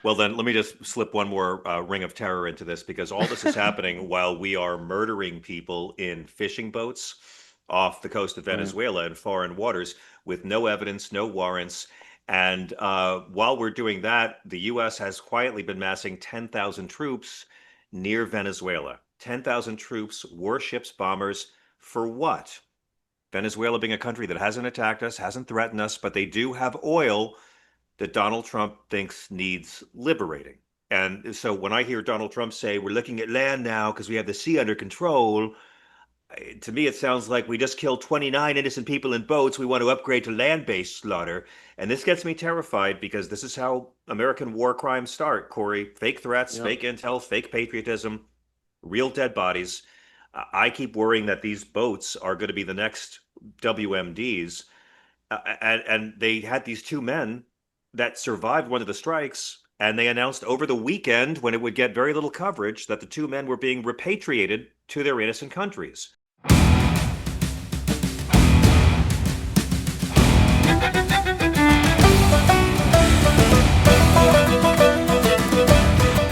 Well, then let me just slip one more ring of terror into this because all this is happening while we are murdering people in fishing boats off the coast of Right. Venezuela in foreign waters with no evidence, no warrants. And while we're doing that, the U.S. has quietly been massing 10,000 troops near Venezuela. 10,000 troops, warships, bombers, for what? Venezuela being a country that hasn't attacked us, hasn't threatened us, but they do have oil that Donald Trump thinks needs liberating. And so when I hear Donald Trump say, we're looking at land now because we have the sea under control, to me it sounds like we just killed 29 innocent people in boats. We want to upgrade to land based slaughter. And this gets me terrified because this is how American war crimes start, Corey. Fake threats, Yeah. fake intel, fake patriotism, real dead bodies. I keep worrying that these boats are going to be the next WMDs. And they had these two men that survived one of the strikes, and they announced over the weekend, when it would get very little coverage, that the two men were being repatriated to their innocent countries.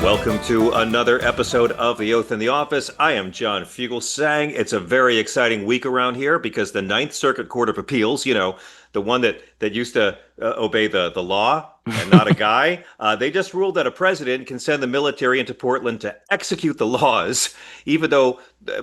Welcome to another episode of The Oath in the Office. I am John Fugelsang. It's a very exciting week around here because the Ninth Circuit Court of Appeals, the one that used to obey the law and not a guy, they just ruled that a president can send the military into Portland to execute the laws, even though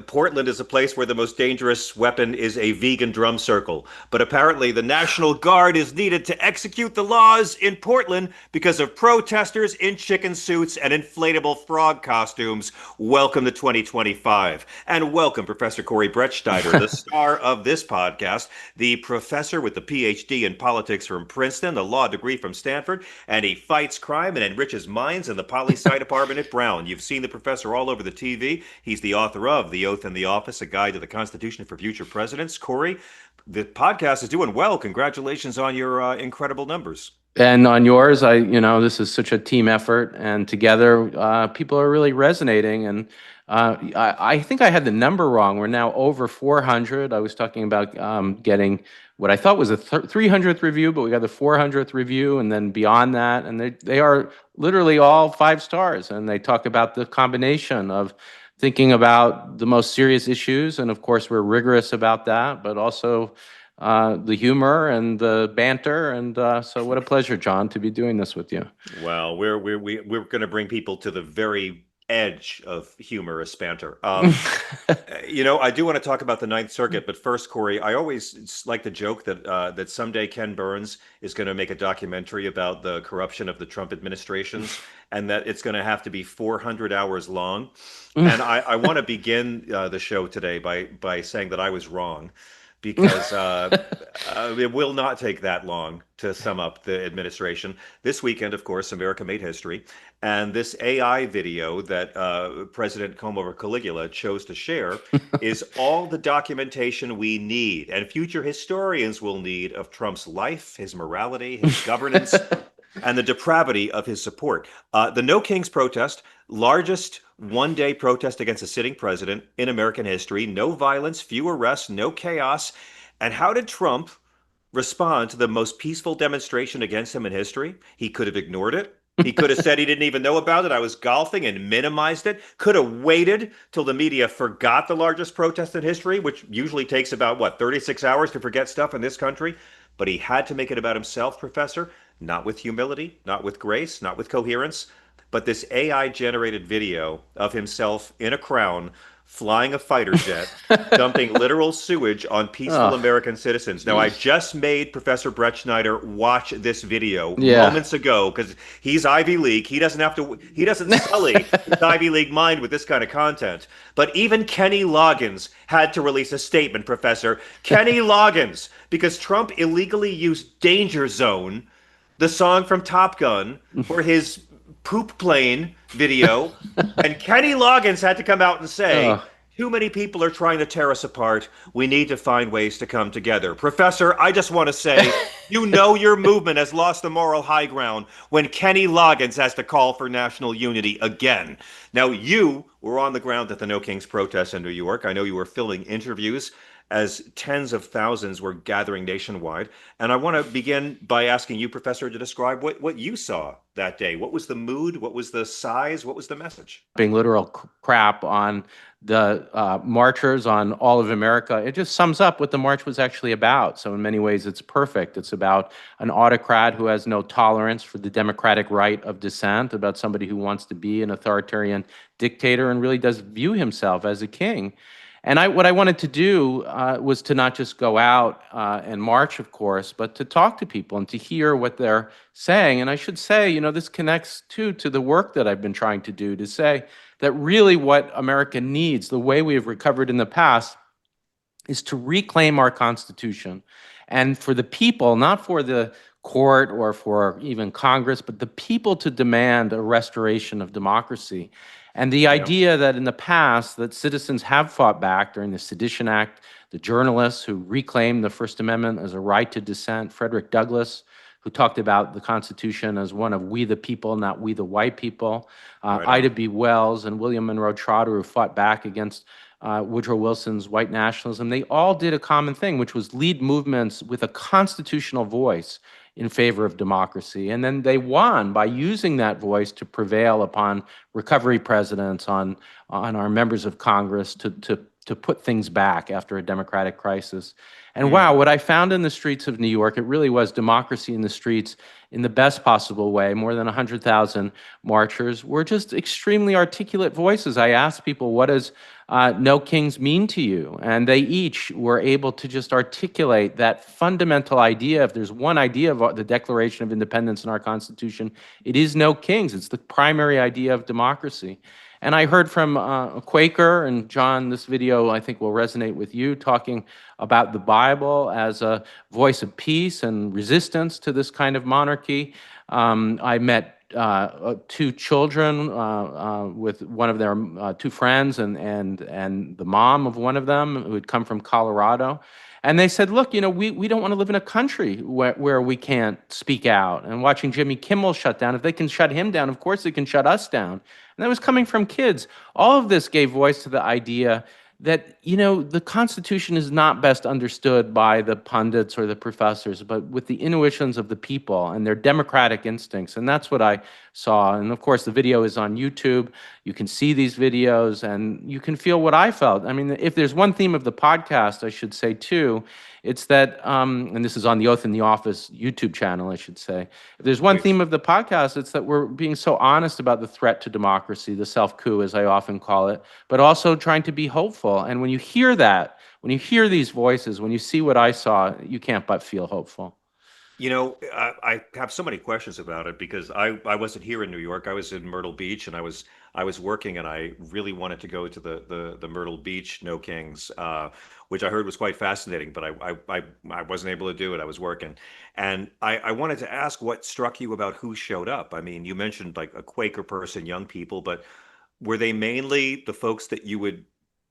Portland is a place where the most dangerous weapon is a vegan drum circle. But apparently, the National Guard is needed to execute the laws in Portland because of protesters in chicken suits and inflatable frog costumes. Welcome to 2025. And welcome, Professor Corey Brettschneider, the star of this podcast, the professor with the PhD in politics from Princeton, the law degree from Stanford, and he fights crime and enriches minds in the poli sci department at Brown. You've seen the professor all over the TV. He's the author of The Oath in the Office, a guide to the Constitution for future presidents. Corey, the podcast is doing well. Congratulations on your incredible numbers. And on yours, this is such a team effort, and together, people are really resonating. And I think I had the number wrong. We're now over 400. I was talking about getting what I thought was a 300th review, but we got the 400th review, and then beyond that, and they are literally all 5 stars. And they talk about the combination of thinking about the most serious issues, and of course, we're rigorous about that, but also the humor and the banter. And so what a pleasure, John, to be doing this with you. Well, we're going to bring people to the very edge of humorous banter. I do want to talk about the Ninth Circuit, but first, Corey, I always like to joke that someday Ken Burns is going to make a documentary about the corruption of the Trump administrations, and that it's going to have to be 400 hours long. And I want to begin the show today by saying that I was wrong because it will not take that long to sum up the administration. This weekend, of course, America made history. And this AI video that President Como Caligula chose to share is all the documentation we need and future historians will need of Trump's life, his morality, his governance, and the depravity of his support. The No Kings protest, largest one-day protest against a sitting president in American history. No violence, few arrests, no chaos. And how did Trump respond to the most peaceful demonstration against him in history? He could have ignored it. He could have said he didn't even know about it. I was golfing and minimized it. Could have waited till the media forgot the largest protest in history, which usually takes about, 36 hours to forget stuff in this country. But he had to make it about himself, Professor, not with humility, not with grace, not with coherence, but this AI generated video of himself in a crown flying a fighter jet, dumping literal sewage on peaceful Oh, American citizens. Now, I geez. just made Professor Brettschneider watch this video Yeah. moments ago because he's Ivy League. He doesn't sully his Ivy League mind with this kind of content. But even Kenny Loggins had to release a statement, Professor. Kenny Loggins, because Trump illegally used Danger Zone, the song from Top Gun, for his poop plane video. And Kenny Loggins had to come out and say, Oh. too many people are trying to tear us apart. We need to find ways to come together. Professor, I just want to say, your movement has lost the moral high ground when Kenny Loggins has to call for national unity again. Now, you were on the ground at the No Kings protest in New York. I know you were filming interviews. as tens of thousands were gathering nationwide. And I want to begin by asking you, Professor, to describe what you saw that day. What was the mood? What was the size? What was the message? Being literal crap on the marchers, on all of America. It just sums up what the march was actually about. So in many ways, it's perfect. It's about an autocrat who has no tolerance for the democratic right of dissent, about somebody who wants to be an authoritarian dictator and really does view himself as a king. And what I wanted to do was to not just go out and march, of course, but to talk to people and to hear what they're saying. And I should say, this connects too to the work that I've been trying to do, to say that really what America needs, the way we have recovered in the past, is to reclaim our Constitution. And for the people, not for the court or for even Congress, but the people to demand a restoration of democracy. And the Yeah, idea that in the past that citizens have fought back during the Sedition Act, the journalists who reclaimed the First Amendment as a right to dissent, Frederick Douglass, who talked about the Constitution as one of we the people, not we the white people, right on. Ida B. Wells and William Monroe Trotter, who fought back against Woodrow Wilson's white nationalism, they all did a common thing, which was lead movements with a constitutional voice in favor of democracy. And then they won by using that voice to prevail upon recovery presidents, on our members of Congress to put things back after a democratic crisis. And wow, Hmm. what I found in the streets of New York, it really was democracy in the streets in the best possible way. More than 100,000 marchers were just extremely articulate voices. I asked people, what does no kings mean to you? And they each were able to just articulate that fundamental idea. If there's one idea of the Declaration of Independence in our Constitution, it is no kings. It's the primary idea of democracy. And I heard from a Quaker, and John, this video I think will resonate with you, talking about the Bible as a voice of peace and resistance to this kind of monarchy. I met two children with one of their two friends and the mom of one of them who had come from Colorado. And they said, look, we don't want to live in a country where we can't speak out. And watching Jimmy Kimmel shut down, if they can shut him down, of course they can shut us down. And that was coming from kids. All of this gave voice to the idea that, the Constitution is not best understood by the pundits or the professors, but with the intuitions of the people and their democratic instincts. And that's what I saw. And of course, the video is on YouTube. You can see these videos and you can feel what I felt. I mean, if there's one theme of the podcast, I should say too, it's that, and this is on the Oath in the Office YouTube channel, I should say. If there's one Please. theme of the podcast, it's that we're being so honest about the threat to democracy, the self-coup, as I often call it, but also trying to be hopeful. And when you hear that, when you hear these voices, when you see what I saw, you can't but feel hopeful. I have so many questions about it because I wasn't here in New York. I was in Myrtle Beach and I was working and I really wanted to go to the Myrtle Beach No Kings, which I heard was quite fascinating, but I wasn't able to do it. I was working. And I wanted to ask what struck you about who showed up. I mean, you mentioned like a Quaker person, young people, but were they mainly the folks that you would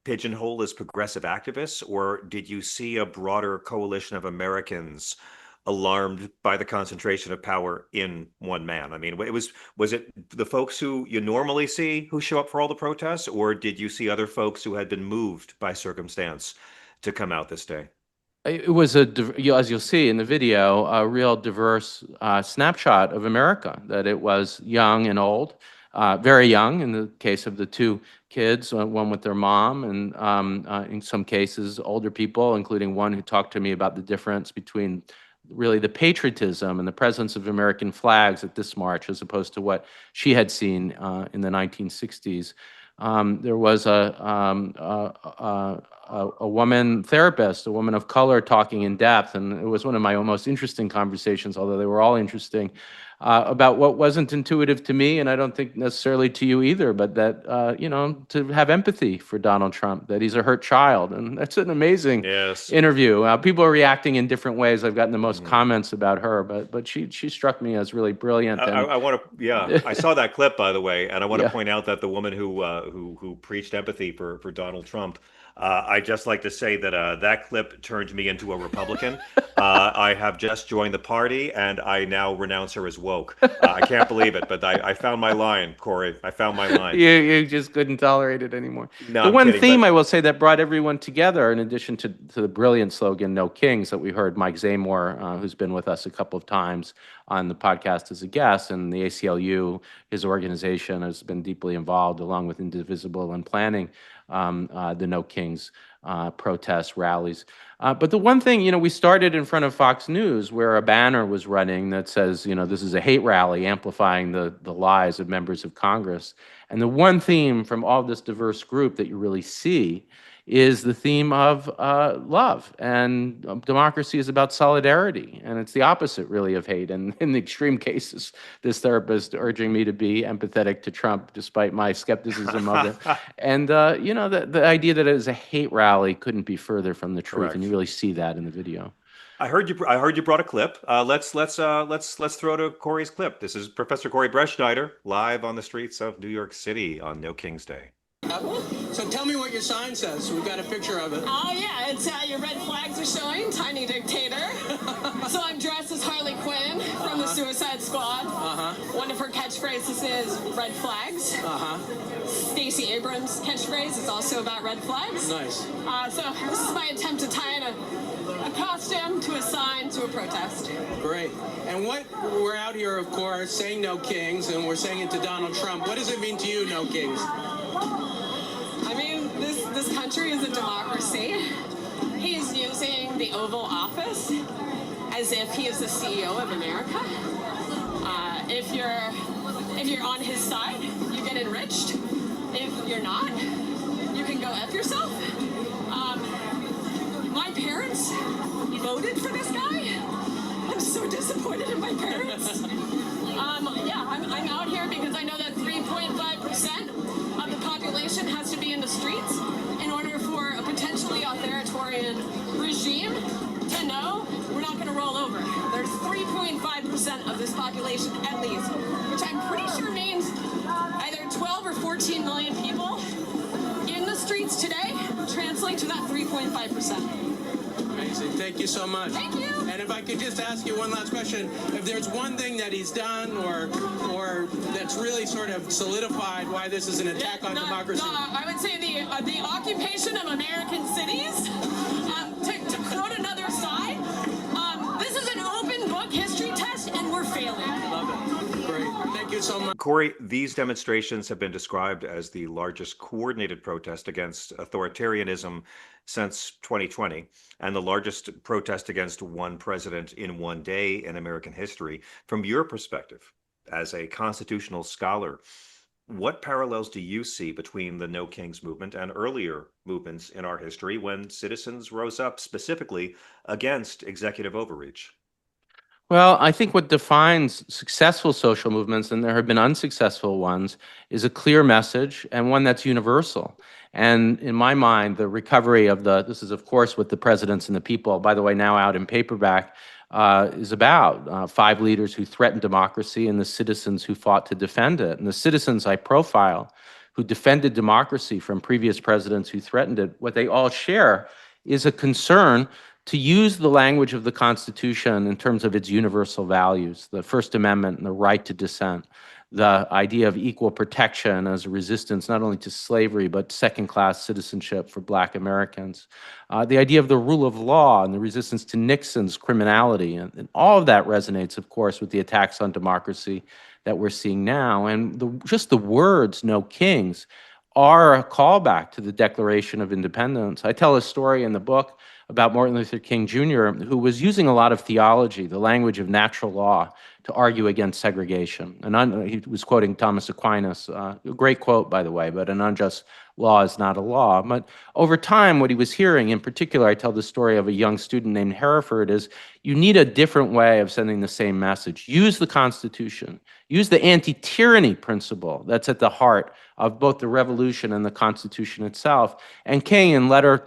pigeonhole as progressive activists, or did you see a broader coalition of Americans alarmed by the concentration of power in one man? I mean, was it the folks who you normally see who show up for all the protests, or did you see other folks who had been moved by circumstance to come out this day? It was as you'll see in the video, a real diverse snapshot of America, that it was young and old, very young in the case of the two kids, one with their mom, and in some cases, older people, including one who talked to me about the difference between really the patriotism and the presence of American flags at this march as opposed to what she had seen in the 1960s. There was a woman therapist, a woman of color, talking in depth, and it was one of my most interesting conversations, although they were all interesting, about what wasn't intuitive to me, and I don't think necessarily to you either, but that, to have empathy for Donald Trump, that he's a hurt child, and that's an amazing Yes. interview. People are reacting in different ways. I've gotten the most Mhm. comments about her, but she struck me as really brilliant, and I want to, yeah, I saw that clip by the way, and I want to yeah. point out that the woman who preached empathy for Donald Trump, I just like to say that that clip turned me into a Republican. I have just joined the party, and I now renounce her as woke. I can't believe it, but I found my line, Corey. I found my line. You just couldn't tolerate it anymore. No, The I'm one kidding, theme but I will say that brought everyone together, in addition to the brilliant slogan "No Kings" that we heard Mike Zamore, who's been with us a couple of times on the podcast as a guest, and the ACLU, his organization, has been deeply involved, along with Indivisible, in planning the No Kings protests, rallies. But the one thing, we started in front of Fox News where a banner was running that says, this is a hate rally amplifying the lies of members of Congress. And the one theme from all this diverse group that you really see is the theme of love. And democracy is about solidarity. And it's the opposite, really, of hate. And in the extreme cases, this therapist urging me to be empathetic to Trump, despite my skepticism of it. And, the idea that it is a hate rally couldn't be further from the truth. And you correct. really see that in the video. I heard you. I heard you brought a clip. Let's throw to Corey's clip. This is Professor Corey Brettschneider live on the streets of New York City on No King's Day. So tell me what your sign says. We've got a picture of it. Oh yeah, it's your red flags are showing. Tiny dictator. So I'm dressed as Harley Quinn from the Suicide Squad. One of her catchphrases is red flags. Stacey Abrams' catchphrase is also about red flags. Nice. So this is my attempt to tie in a costume to a sign to a protest. Great. And we're out here, of course, saying no kings, and we're saying it to Donald Trump. What does it mean to you, no kings? I mean, this country is a democracy. He's using the Oval Office as if he is the CEO of America. If you're on his side, you get enriched. If you're not, you can go F yourself. My parents voted for this guy. I'm so disappointed in my parents. Yeah, I'm out here because I know that 3.5% of the population has to be in the streets in order for a potentially authoritarian regime to know we're not going to roll over. There's 3.5% of this population at least, which I'm pretty sure means either 12 or 14 million people in the streets today translate to that 3.5%. Amazing. Thank you so much. Thank you. And if I could just ask you one last question, if there's one thing that he's done or that's really sort of solidified why this is an attack on democracy. I would say the occupation of American cities. To quote another side, this is an open book history test, and we're failing. Love it. Great. Thank you so much. Corey, these demonstrations have been described as the largest coordinated protest against authoritarianism since 2020 and the largest protest against one president in one day in American history. From your perspective, as a constitutional scholar, what parallels do you see between the No Kings movement and earlier movements in our history when citizens rose up specifically against executive overreach? Well, I think what defines successful social movements, and there have been unsuccessful ones, is a clear message and one that's universal. And in my mind, the recovery of this is, of course, what The Presidents and the People, by the way, now out in paperback, is about. 5 leaders who threatened democracy and the citizens who fought to defend it. And the citizens I profile who defended democracy from previous presidents who threatened it, what they all share is a concern to use the language of the Constitution in terms of its universal values, the First Amendment and the right to dissent, the idea of equal protection as a resistance not only to slavery, but second-class citizenship for Black Americans, the idea of the rule of law and the resistance to Nixon's criminality. And all of that resonates, of course, with the attacks on democracy that we're seeing now. And just the words, no kings, are a callback to the Declaration of Independence. I tell a story in the book about Martin Luther King Jr., who was using a lot of theology, the language of natural law, to argue against segregation. And he was quoting Thomas Aquinas, a great quote, by the way, but an unjust law is not a law. But over time, what he was hearing, in particular, I tell the story of a young student named Hereford, is you need a different way of sending the same message. Use the Constitution. Use the anti-tyranny principle that's at the heart of both the revolution and the Constitution itself. And King, in letter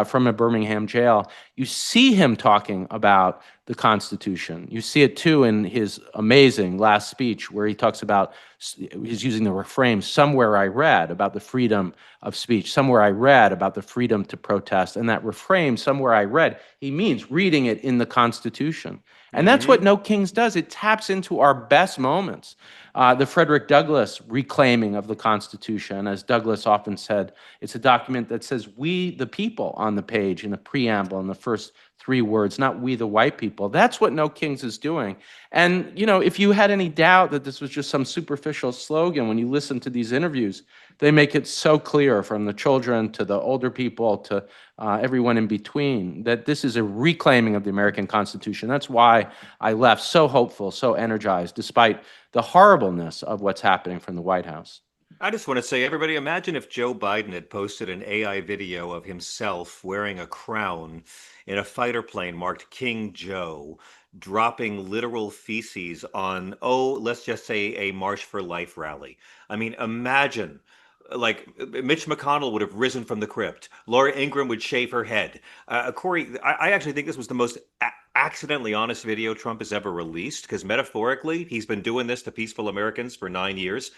from a Birmingham jail, jail, you see him talking about the Constitution. You see it too in his amazing last speech where he talks about, he's using the refrain, somewhere I read about the freedom of speech, somewhere I read about the freedom to protest. And that refrain, somewhere I read, he means reading it in the Constitution. And that's what No Kings does. It taps into our best moments. The Frederick Douglass reclaiming of the Constitution, as Douglass often said, it's a document that says we the people on the page in the preamble in the first 3 words, not we the white people. That's what No Kings is doing. And, you know, if you had any doubt that this was just some superficial slogan, when you listen to these interviews, they make it so clear from the children to the older people to everyone in between that this is a reclaiming of the American Constitution. That's why I left so hopeful, so energized, despite the horribleness of what's happening from the White House. I just want to say, everybody, imagine if Joe Biden had posted an AI video of himself wearing a crown in a fighter plane marked King Joe, dropping literal feces on, oh, let's just say a March for Life rally. I mean, imagine. Like Mitch McConnell would have risen from the crypt. Laura Ingraham would shave her head. Corey, I actually think this was the most accidentally honest video Trump has ever released because metaphorically, he's been doing this to peaceful Americans for 9 years.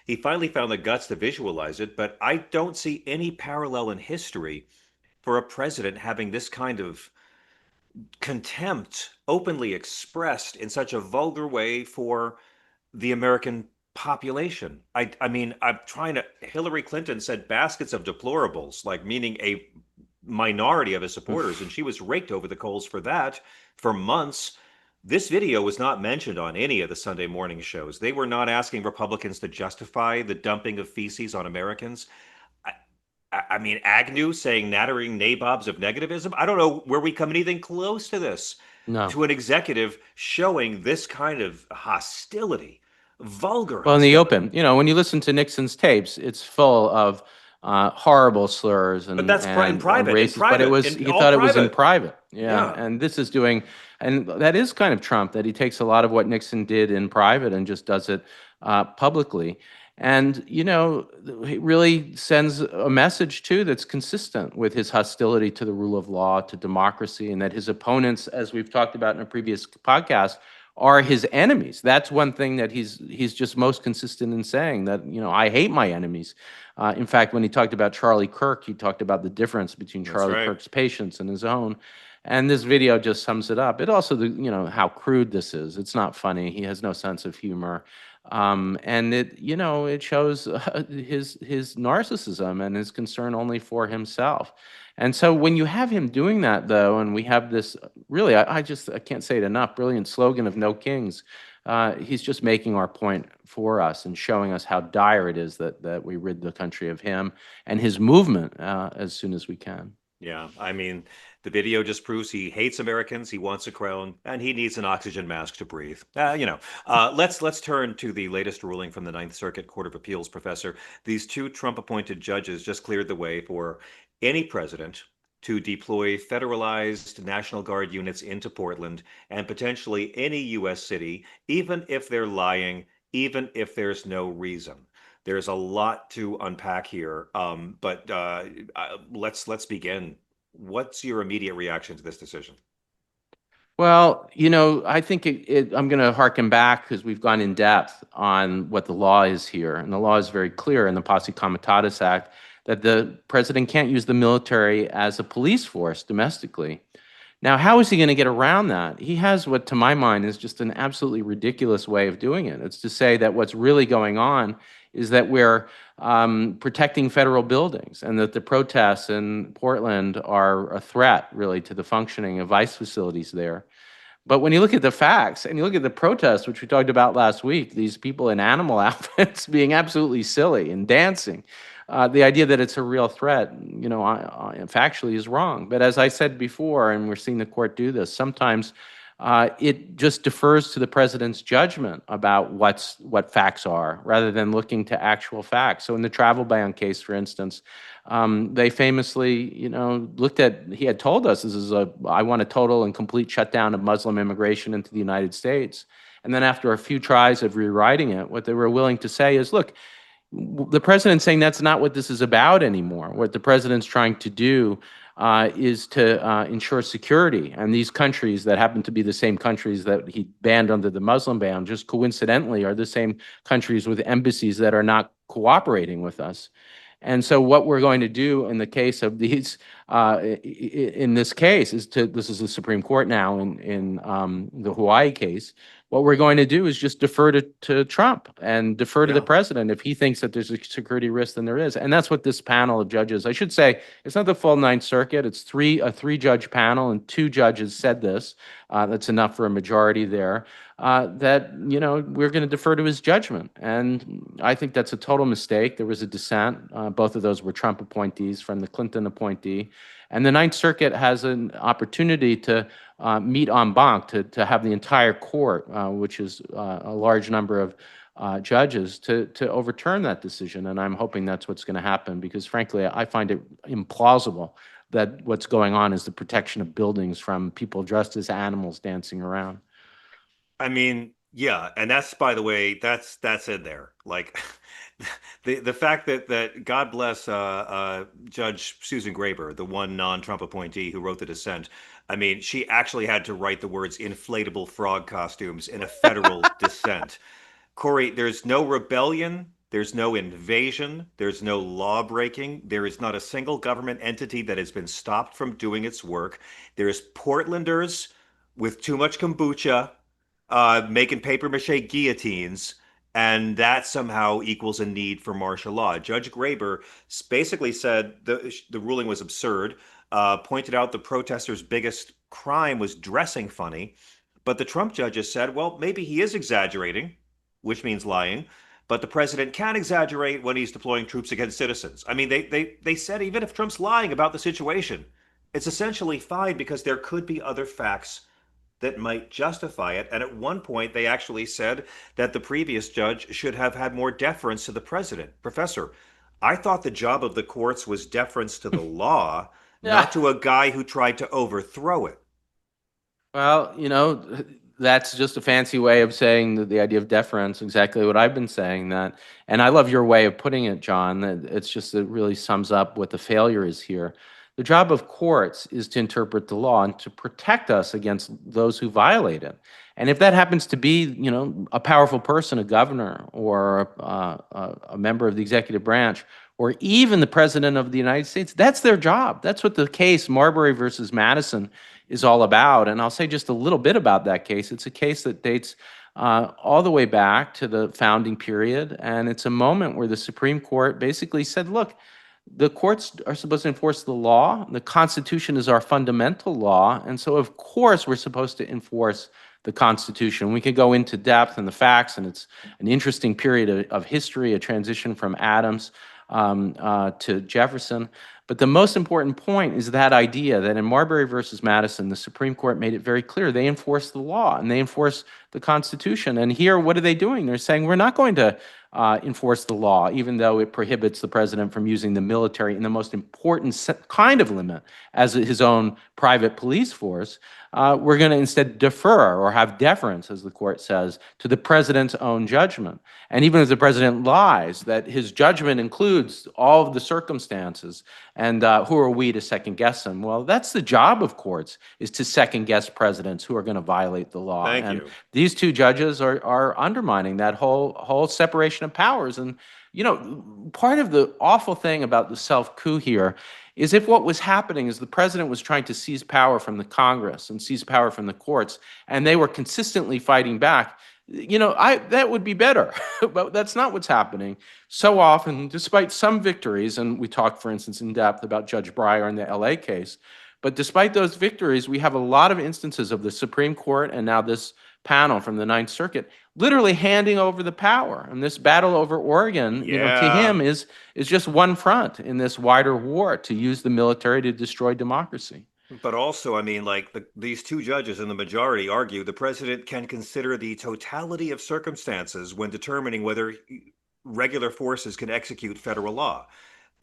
He finally found the guts to visualize it, but I don't see any parallel in history for a president having this kind of contempt openly expressed in such a vulgar way for the American population. I mean, I'm trying to, Hillary Clinton said baskets of deplorables, like meaning a minority of his supporters, and she was raked over the coals for that for months. This video was not mentioned on any of the Sunday morning shows. They were not asking Republicans to justify the dumping of feces on Americans. I mean, Agnew saying nattering nabobs of negativism. I don't know where we come anything close to this, No. to an executive showing this kind of hostility, vulgar Well, in the hostility. open, you know, when you listen to Nixon's tapes, it's full of horrible slurs But that's in and private, in racist. But it private, was in he all thought it was in private. private. Yeah, Yeah. and this is doing, and that is kind of Trump, that he takes a lot of what Nixon did in private and just does it publicly. And you know, he really sends a message too that's consistent with his hostility to the rule of law, to democracy, and that his opponents, as we've talked about in a previous podcast, are his enemies. That's one thing that he's just most consistent in saying, that, you know, I hate my enemies. In fact, when he talked about Charlie Kirk, he talked about the difference between That's Charlie right. Kirk's patience and his own. And this video just sums it up. It also, you know, how crude this is. It's not funny. He has no sense of humor. And it, you know, it shows his narcissism and his concern only for himself. And so when you have him doing that, though, and we have this really, I can't say it enough, brilliant slogan of No Kings, he's just making our point for us and showing us how dire it is that we rid the country of him and his movement as soon as we can. Yeah, I mean, the video just proves he hates Americans, he wants a crown, and he needs an oxygen mask to breathe. Let's turn to the latest ruling from the Ninth Circuit Court of Appeals, Professor. These 2 Trump-appointed judges just cleared the way for any president to deploy federalized National Guard units into Portland and potentially any U.S. city, even if they're lying, even if there's no reason. There's a lot to unpack here, but let's begin. What's your immediate reaction to this decision? Well, you know, I think I'm going to harken back because we've gone in depth on what the law is here. And the law is very clear in the Posse Comitatus Act that the president can't use the military as a police force domestically. Now, how is he going to get around that? He has what, to my mind, is just an absolutely ridiculous way of doing it. It's to say that what's really going on is that we're protecting federal buildings and that the protests in Portland are a threat, really, to the functioning of ICE facilities there. But when you look at the facts and you look at the protests, which we talked about last week, these people in animal outfits being absolutely silly and dancing, the idea that it's a real threat, you know, factually is wrong. But as I said before, and we're seeing the court do this, sometimes it just defers to the president's judgment about what facts are, rather than looking to actual facts. So in the travel ban case, for instance, they famously, you know, he had told us I want a total and complete shutdown of Muslim immigration into the United States. And then after a few tries of rewriting it, what they were willing to say is, look, the president's saying that's not what this is about anymore. What the president's trying to do is to ensure security. And these countries that happen to be the same countries that he banned under the Muslim ban, just coincidentally, are the same countries with embassies that are not cooperating with us. And so what we're going to do in the case of these, in this case, this is the Supreme Court now in the Hawaii case. What we're going to do is just defer to Trump and defer to the Yeah. president. If he thinks that there's a security risk, then there is. And that's what this panel of judges, I should say, it's not the full Ninth Circuit. It's a three-judge panel, and two judges said this. That's enough for a majority there. That, we're going to defer to his judgment. And I think that's a total mistake. There was a dissent. Both of those were Trump appointees from the Clinton appointee. And the Ninth Circuit has an opportunity to meet en banc, to have the entire court, which is a large number of judges, to overturn that decision. And I'm hoping that's what's going to happen, because frankly, I find it implausible that what's going on is the protection of buildings from people dressed as animals dancing around. I mean, yeah, and that's, by the way, that's in there. Like the fact that God bless Judge Susan Graber, the one non-Trump appointee who wrote the dissent. I mean, she actually had to write the words "inflatable frog costumes" in a federal dissent. Corey, there's no rebellion, there's no invasion, there's no law breaking, there is not a single government entity that has been stopped from doing its work. There's Portlanders with too much kombucha making paper mache guillotines, and that somehow equals a need for martial law. Judge Graber basically said the ruling was absurd, pointed out the protesters' biggest crime was dressing funny, but the Trump judges said, well, maybe he is exaggerating, which means lying, but the president can exaggerate when he's deploying troops against citizens. I mean, they said even if Trump's lying about the situation, it's essentially fine because there could be other facts that might justify it. And at one point, they actually said that the previous judge should have had more deference to the president. Professor, I thought the job of the courts was deference to the law, Yeah. not to a guy who tried to overthrow it. Well, that's just a fancy way of saying the idea of deference, exactly what I've been saying that. And I love your way of putting it, John. That It's just, it really sums up what the failure is here. The job of courts is to interpret the law and to protect us against those who violate it. And if that happens to be, a powerful person, a governor, or a member of the executive branch, or even the president of the United States, that's their job. That's what the case Marbury versus Madison is all about. And I'll say just a little bit about that case. It's a case that dates all the way back to the founding period. And it's a moment where the Supreme Court basically said, look, the courts are supposed to enforce the law. The Constitution is our fundamental law. And so, of course, we're supposed to enforce the Constitution. We could go into depth in the facts, and it's an interesting period of history, a transition from Adams to Jefferson. But the most important point is that idea that in Marbury versus Madison, the Supreme Court made it very clear they enforce the law and they enforce the Constitution. And here, what are they doing? They're saying we're not going to enforce the law, even though it prohibits the president from using the military in the most important kind of limit as his own private police force. We're going to instead defer or have deference, as the court says, to the president's own judgment. And even if the president lies, that his judgment includes all of the circumstances. And who are we to second guess him? Well, that's the job of courts, is to second guess presidents who are going to violate the law. Thank and you. these two judges are undermining that whole separation of powers. And part of the awful thing about the self-coup here is if what was happening is the president was trying to seize power from the Congress and seize power from the courts, and they were consistently fighting back, that would be better. But that's not what's happening. So often, despite some victories, and we talked, for instance, in depth about Judge Breyer in the LA case, but despite those victories, we have a lot of instances of the Supreme Court and now this panel from the Ninth Circuit literally handing over the power. And this battle over Oregon, to Yeah. him is just one front in this wider war to use the military to destroy democracy. But also, I mean, like these two judges in the majority argue the president can consider the totality of circumstances when determining whether regular forces can execute federal law.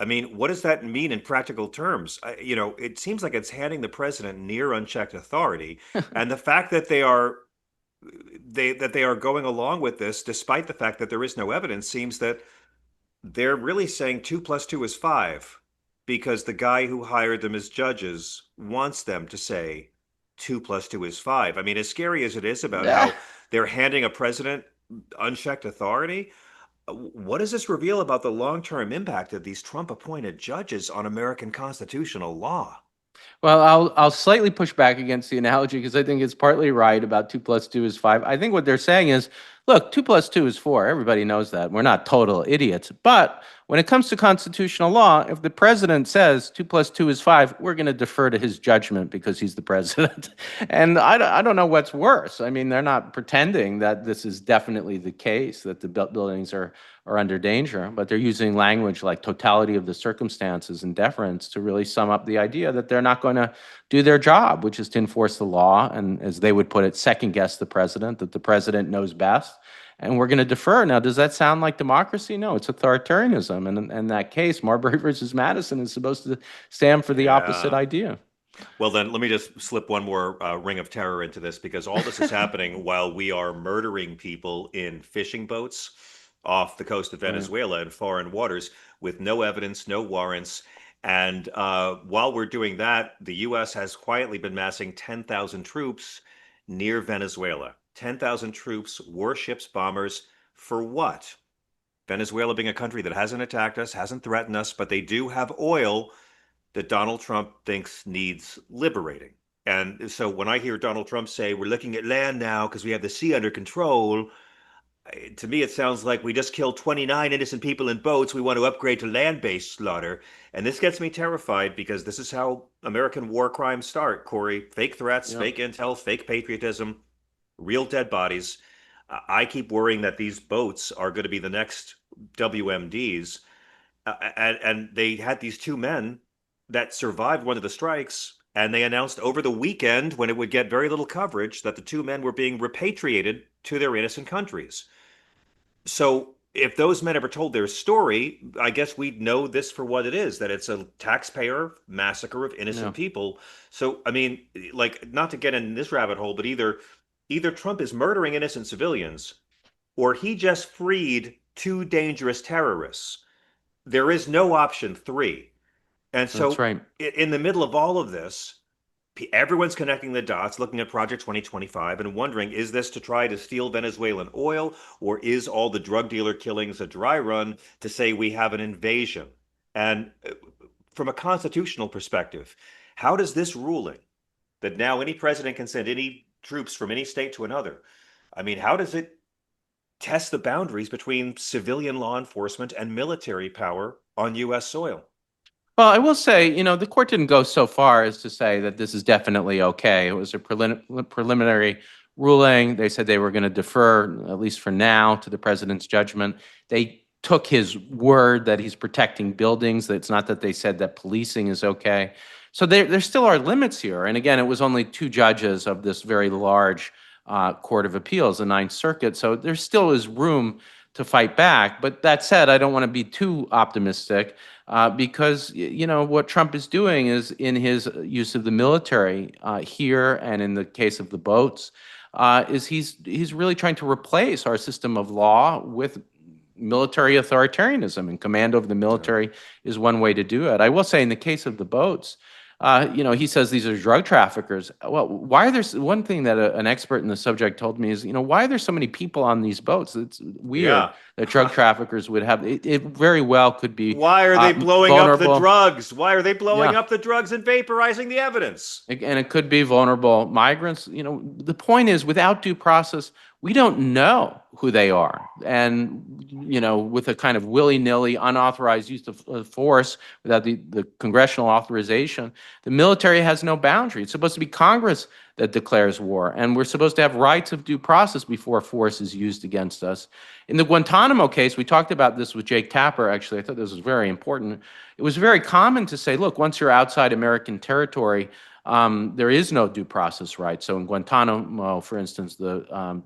I mean, what does that mean in practical terms? It seems like it's handing the president near unchecked authority, and the fact that they are going along with this, despite the fact that there is no evidence, seems that they're really saying 2 + 2 is 5, because the guy who hired them as judges wants them to say 2 + 2 is 5. I mean, as scary as it is about Yeah. how they're handing a president unchecked authority, what does this reveal about the long-term impact of these Trump-appointed judges on American constitutional law? Well, I'll slightly push back against the analogy because I think it's partly right about 2 + 2 is 5. I think what they're saying is, look, 2 + 2 is 4. Everybody knows that. We're not total idiots. But when it comes to constitutional law, if the president says 2 + 2 is 5, we're going to defer to his judgment because he's the president. And I don't know what's worse. I mean, they're not pretending that this is definitely the case, that the buildings are under danger, but they're using language like totality of the circumstances and deference to really sum up the idea that they're not going to do their job, which is to enforce the law and, as they would put it, second guess the president, that the president knows best. And we're going to defer. Now, does that sound like democracy? No, it's authoritarianism. And in that case, Marbury versus Madison is supposed to stand for the opposite Yeah. idea. Well, then let me just slip one more ring of terror into this because all this is happening while we are murdering people in fishing boats off the coast of Right. Venezuela in foreign waters with no evidence, no warrants. And while we're doing that, the U.S. has quietly been massing 10,000 troops near Venezuela. 10,000 troops, warships, bombers, for what? Venezuela being a country that hasn't attacked us, hasn't threatened us, but they do have oil that Donald Trump thinks needs liberating. And so when I hear Donald Trump say, we're looking at land now because we have the sea under control, to me, it sounds like we just killed 29 innocent people in boats. We want to upgrade to land based slaughter. And this gets me terrified because this is how American war crimes start, Corey. Fake threats, Yeah. fake intel, fake patriotism, real dead bodies. I keep worrying that these boats are going to be the next WMDs. And they had these two men that survived one of the strikes. And they announced over the weekend, when it would get very little coverage, that the two men were being repatriated to their innocent countries. So if those men ever told their story, I guess we'd know this for what it is, that it's a taxpayer massacre of innocent Yeah. people. So, I mean, like, not to get in this rabbit hole, but either Trump is murdering innocent civilians or he just freed two dangerous terrorists. There is no option three. And That's so, right. in the middle of all of this, everyone's connecting the dots, looking at Project 2025 and wondering, is this to try to steal Venezuelan oil, or is all the drug dealer killings a dry run to say we have an invasion? And from a constitutional perspective, how does this ruling that now any president can send any troops from any state to another, I mean, how does it test the boundaries between civilian law enforcement and military power on U.S. soil? Well, I will say, the court didn't go so far as to say that this is definitely okay. It was a preliminary ruling. They said they were going to defer, at least for now, to the president's judgment. They took his word that he's protecting buildings. It's not that they said that policing is okay. So there still are limits here. And again, it was only two judges of this very large Court of Appeals, the Ninth Circuit. So there still is room to fight back. But that said, I don't want to be too optimistic because what Trump is doing is, in his use of the military here and in the case of the boats, is he's really trying to replace our system of law with military authoritarianism, and command over the military is one way to do it. I will say, in the case of the boats, he says these are drug traffickers. Well, why are there, one thing that an expert in the subject told me is, why are there so many people on these boats? It's weird Yeah. that drug traffickers would have, it very well could be Why are they blowing up the vulnerable. drugs? Why are they blowing Yeah. up the drugs and vaporizing the evidence? And it could be vulnerable migrants. The point is, without due process, we don't know who they are. And, with a kind of willy-nilly, unauthorized use of force without the congressional authorization, the military has no boundary. It's supposed to be Congress that declares war. And we're supposed to have rights of due process before force is used against us. In the Guantanamo case, we talked about this with Jake Tapper, actually. I thought this was very important. It was very common to say, look, once you're outside American territory, there is no due process right. So in Guantanamo, for instance, the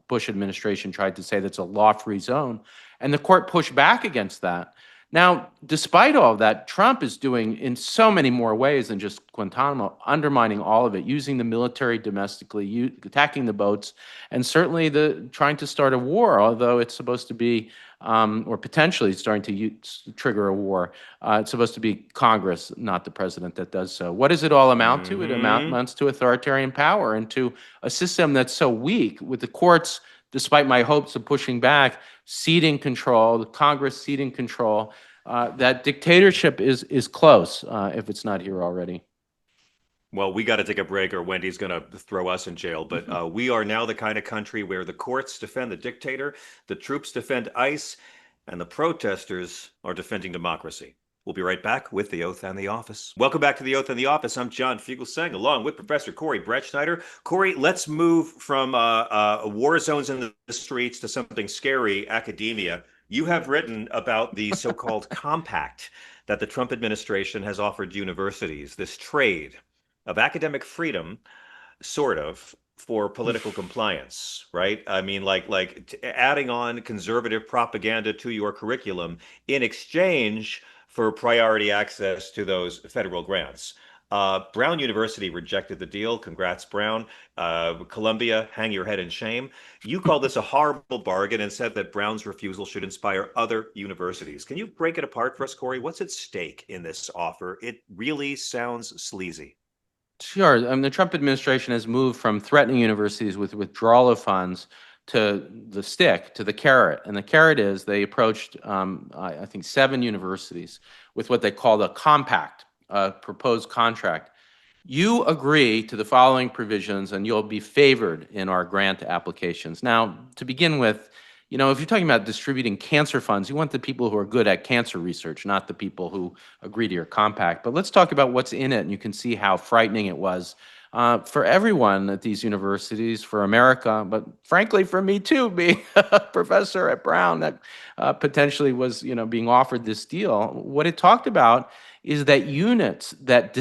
Bush administration tried to say that's a law-free zone, and the court pushed back against that. Now, despite all of that, Trump is doing in so many more ways than just Guantanamo, undermining all of it, using the military domestically, attacking the boats, and certainly trying to start a war, although it's supposed to be or potentially starting to trigger a war, it's supposed to be Congress, not the president, that does so. What does it all amount to? It amounts to authoritarian power and to a system that's so weak, with the courts, despite my hopes of pushing back, ceding control, the Congress ceding control, that dictatorship is close, if it's not here already. Well, we got to take a break or Wendy's going to throw us in jail. But we are now the kind of country where the courts defend the dictator, the troops defend ICE, and the protesters are defending democracy. We'll be right back with The Oath and the Office. Welcome back to The Oath and the Office. I'm John Fugelsang, along with Professor Corey Brettschneider. Corey, let's move from war zones in the streets to something scary, academia. You have written about the so-called compact that the Trump administration has offered universities, this trade of academic freedom, sort of, for political compliance, right? I mean, adding on conservative propaganda to your curriculum in exchange for priority access to those federal grants. Brown University rejected the deal. Congrats, Brown. Columbia, hang your head in shame. You call this a horrible bargain and said that Brown's refusal should inspire other universities. Can you break it apart for us, Corey? What's at stake in this offer? It really sounds sleazy. Sure. The Trump administration has moved from threatening universities with withdrawal of funds to the stick, to the carrot. And the carrot is they approached, I think, 7 universities with what they called a compact, a proposed contract. You agree to the following provisions and you'll be favored in our grant applications. Now, to begin with, if you're talking about distributing cancer funds, you want the people who are good at cancer research, not the people who agree to your compact. But let's talk about what's in it, and you can see how frightening it was for everyone at these universities, for America, but frankly for me too, being a professor at Brown that potentially was, being offered this deal. What it talked about is that units that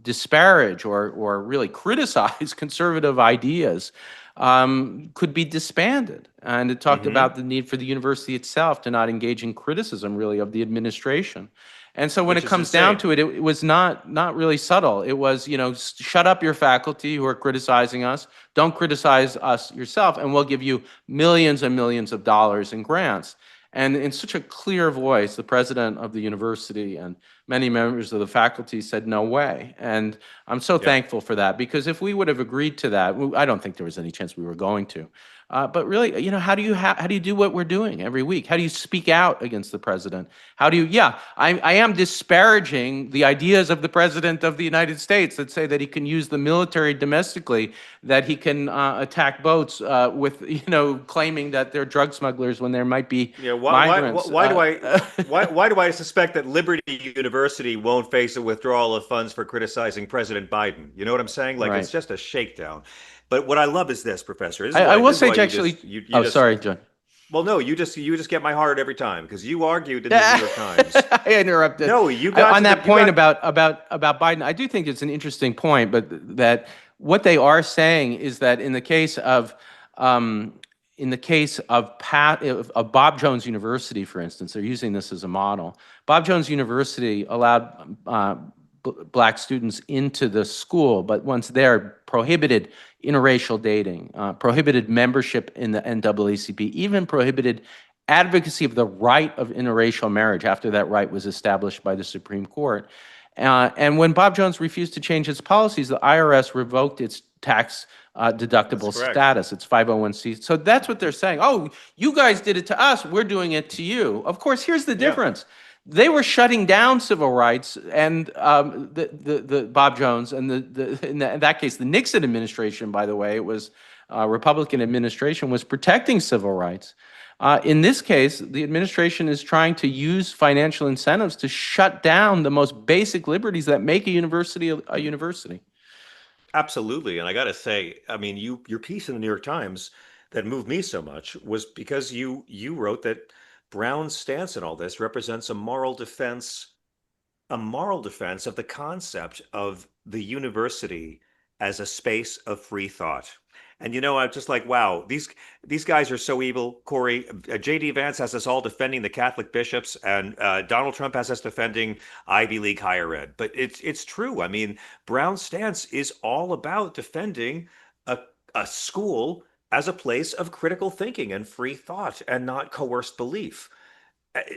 disparage or really criticize conservative ideas could be disbanded. And it talked about the need for the university itself to not engage in criticism, really, of the administration. And so when it comes down to it, it was not really subtle. It was, shut up your faculty who are criticizing us. Don't criticize us yourself, and we'll give you millions and millions of dollars in grants. And in such a clear voice, the president of the university and many members of the faculty said, no way. And I'm so thankful for that, because if we would have agreed to that, I don't think there was any chance we were going to. But really, how do you do what we're doing every week? How do you speak out against the president? How do you, I am disparaging the ideas of the president of the United States that say that he can use the military domestically, that he can attack boats with, claiming that they're drug smugglers when there might be migrants. Why do I suspect that Liberty University won't face a withdrawal of funds for criticizing President Biden? You know what I'm saying? It's just a shakedown. But what I love is this, Professor. I will say, actually. Sorry, John. Well, no, you just get my heart every time, because you argued in the New York Times. I interrupted. No, you got on that point about Biden. I do think it's an interesting point, but that what they are saying is that in the case of Bob Jones University, for instance, they're using this as a model. Bob Jones University allowed Black students into the school, but once there, prohibited interracial dating, prohibited membership in the NAACP, even prohibited advocacy of the right of interracial marriage after that right was established by the Supreme Court. And when Bob Jones refused to change its policies, the IRS revoked its tax deductible status. It's 501c. So that's what they're saying. Oh, you guys did it to us. We're doing it to you. Of course, here's the difference. They were shutting down civil rights, and the Bob Jones and in that case, the Nixon administration, by the way, it was Republican administration, was protecting civil rights. In this case, the administration is trying to use financial incentives to shut down the most basic liberties that make a university a university. Absolutely. And I got to say, I mean, your piece in the New York Times that moved me so much was because you wrote that Brown's stance in all this represents a moral defense of the concept of the university as a space of free thought. And I'm just like, wow, these guys are so evil. Corey, J.D. Vance has us all defending the Catholic bishops, and Donald Trump has us defending Ivy League higher ed. But it's true. I mean, Brown's stance is all about defending a school as a place of critical thinking and free thought and not coerced belief.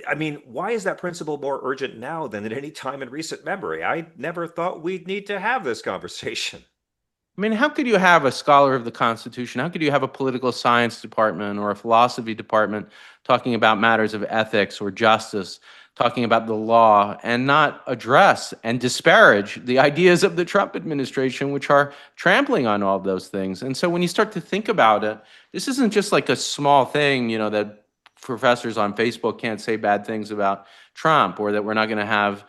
I mean, why is that principle more urgent now than at any time in recent memory? I never thought we'd need to have this conversation. I mean, how could you have a scholar of the Constitution? How could you have a political science department or a philosophy department talking about matters of ethics or justice, talking about the law, and not address and disparage the ideas of the Trump administration, which are trampling on all of those things? And so when you start to think about it, this isn't just like a small thing, that professors on Facebook can't say bad things about Trump, or that we're not going to have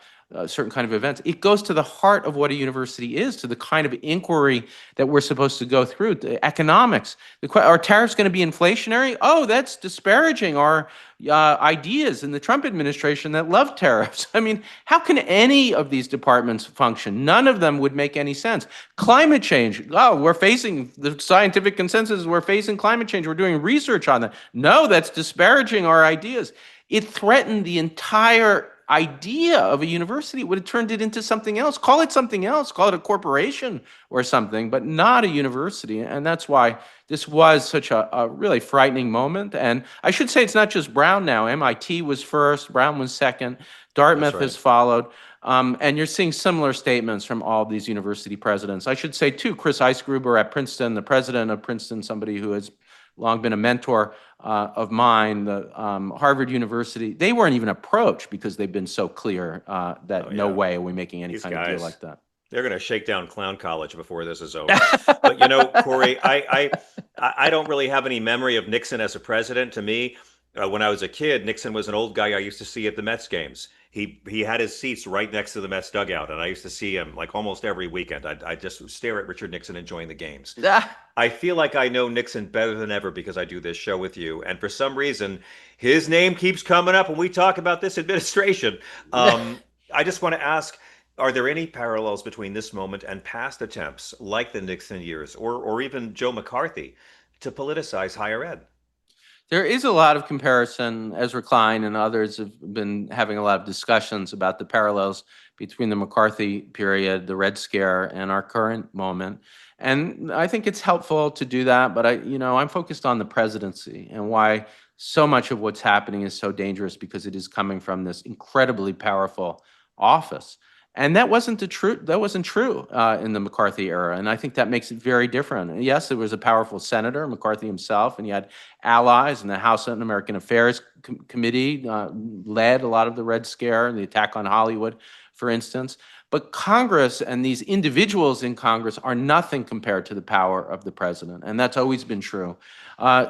certain kind of events. It goes to the heart of what a university is, to the kind of inquiry that we're supposed to go through. The economics. Are tariffs going to be inflationary? Oh, that's disparaging our ideas in the Trump administration that love tariffs. I mean, how can any of these departments function? None of them would make any sense. Climate change. Oh, we're facing the scientific consensus. We're facing climate change. We're doing research on that. No, that's disparaging our ideas. It threatened the entire idea of a university. It would have turned it into something else. Call it something else. Call it a corporation or something, but not a university. And that's why this was such a really frightening moment. And I should say it's not just Brown now. MIT was first, Brown was second, Dartmouth has followed. And you're seeing similar statements from all these university presidents. I should say, too, Chris Eisgruber at Princeton, the president of Princeton, somebody who has long been a mentor of mine, the Harvard University, they weren't even approached because they've been so clear that no way are we making any kind of deal like that. They're going to shake down Clown College before this is over. But Corey, I don't really have any memory of Nixon as a president. To me, when I was a kid, Nixon was an old guy I used to see at the Mets games. He had his seats right next to the Mets dugout, and I used to see him like almost every weekend. I just stare at Richard Nixon enjoying the games. I feel like I know Nixon better than ever because I do this show with you, and for some reason, his name keeps coming up when we talk about this administration. I just want to ask, are there any parallels between this moment and past attempts, like the Nixon years, or even Joe McCarthy, to politicize higher ed? There is a lot of comparison. Ezra Klein and others have been having a lot of discussions about the parallels between the McCarthy period, the Red Scare, and our current moment. And I think it's helpful to do that, but I'm focused on the presidency and why so much of what's happening is so dangerous, because it is coming from this incredibly powerful office. And that wasn't true in the McCarthy era, and I think that makes it very different. And yes, there was a powerful senator, McCarthy himself, and he had allies, and the House Un-American Affairs Committee led a lot of the Red Scare and the attack on Hollywood, for instance. But Congress and these individuals in Congress are nothing compared to the power of the president, and that's always been true.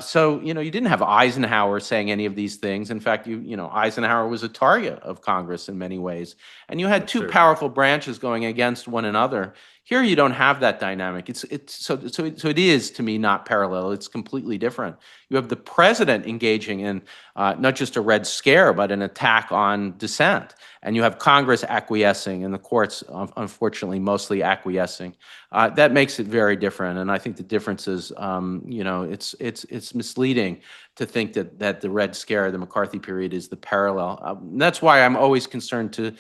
So you didn't have Eisenhower saying any of these things. In fact, Eisenhower was a target of Congress in many ways, and you had two powerful branches going against one another. Here, you don't have that dynamic. So it is, to me, not parallel. It's completely different. You have the president engaging in not just a Red Scare, but an attack on dissent, and you have Congress acquiescing, and the courts, unfortunately, mostly acquiescing. That makes it very different, and I think the difference is, it's misleading to think that the Red Scare, the McCarthy period, is the parallel. That's why I'm always concerned to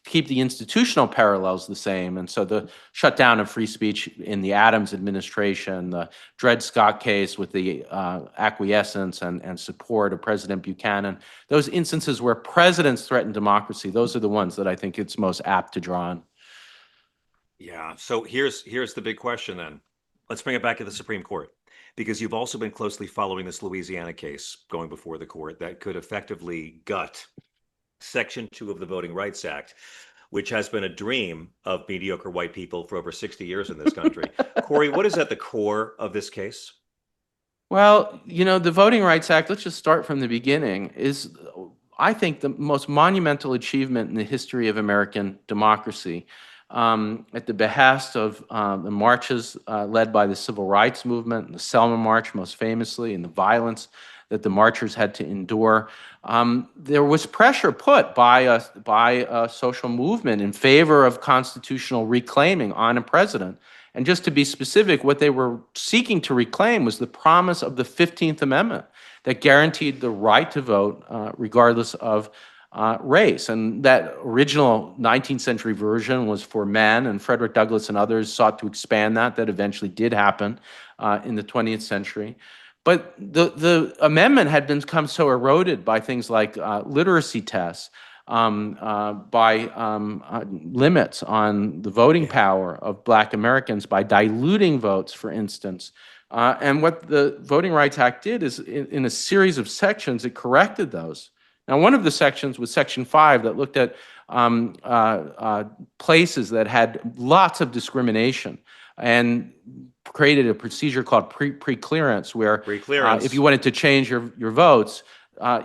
keep the institutional parallels the same. And so the shutdown of free speech in the Adams administration, the Dred Scott case with the acquiescence and support of President Buchanan, those instances where presidents threaten democracy, those are the ones that I think it's most apt to draw on. Yeah. So here's the big question then. Let's bring it back to the Supreme Court, because you've also been closely following this Louisiana case going before the court that could effectively gut Section 2 of the Voting Rights Act, which has been a dream of mediocre white people for over 60 years in this country. Corey, what is at the core of this case? Well, the Voting Rights Act, let's just start from the beginning, is, I think, the most monumental achievement in the history of American democracy. At the behest of the marches led by the Civil Rights Movement, and the Selma March most famously, and the violence that the marchers had to endure, there was pressure put by a social movement in favor of constitutional reclaiming on a president. And just to be specific, what they were seeking to reclaim was the promise of the 15th Amendment that guaranteed the right to vote regardless of race. And that original 19th century version was for men, and Frederick Douglass and others sought to expand that. That eventually did happen in the 20th century. But the amendment had become so eroded by things like literacy tests, by limits on the voting power of Black Americans, by diluting votes, for instance. And what the Voting Rights Act did is, in a series of sections, it corrected those. Now, one of the sections was Section 5 that looked at places that had lots of discrimination and created a procedure called pre-clearance, where if you wanted to change your votes,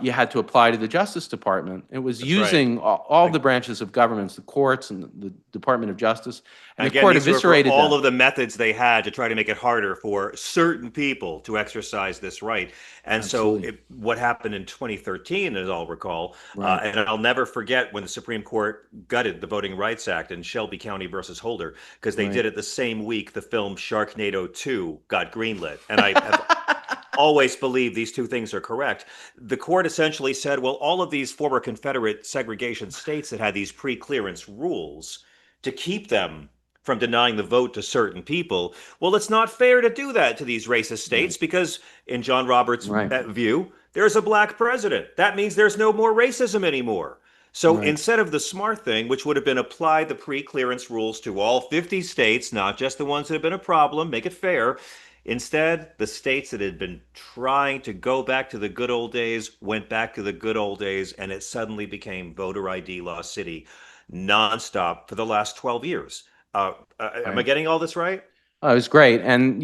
you had to apply to the Justice Department. It was using all the branches of governments, the courts and the Department of Justice, and the court eviscerated all of the methods they had to try to make it harder for certain people to exercise this right. And so what happened in 2013, as I'll recall, and I'll never forget when the Supreme Court gutted the Voting Rights Act in Shelby County versus Holder, because they did it the same week the film Sharknado 2 got greenlit. And I have always believed these two things are correct. The court essentially said, well, all of these former Confederate segregation states that had these pre-clearance rules to keep them from denying the vote to certain people, well, it's not fair to do that to these racist states because, in John Roberts' view, there's a Black president. That means there's no more racism anymore. So instead of the smart thing, which would have been apply the pre-clearance rules to all 50 states, not just the ones that have been a problem, make it fair. Instead, the states that had been trying to go back to the good old days went back to the good old days, and it suddenly became voter ID law city nonstop for the last 12 years. Am I getting all this right? Oh, it was great. And,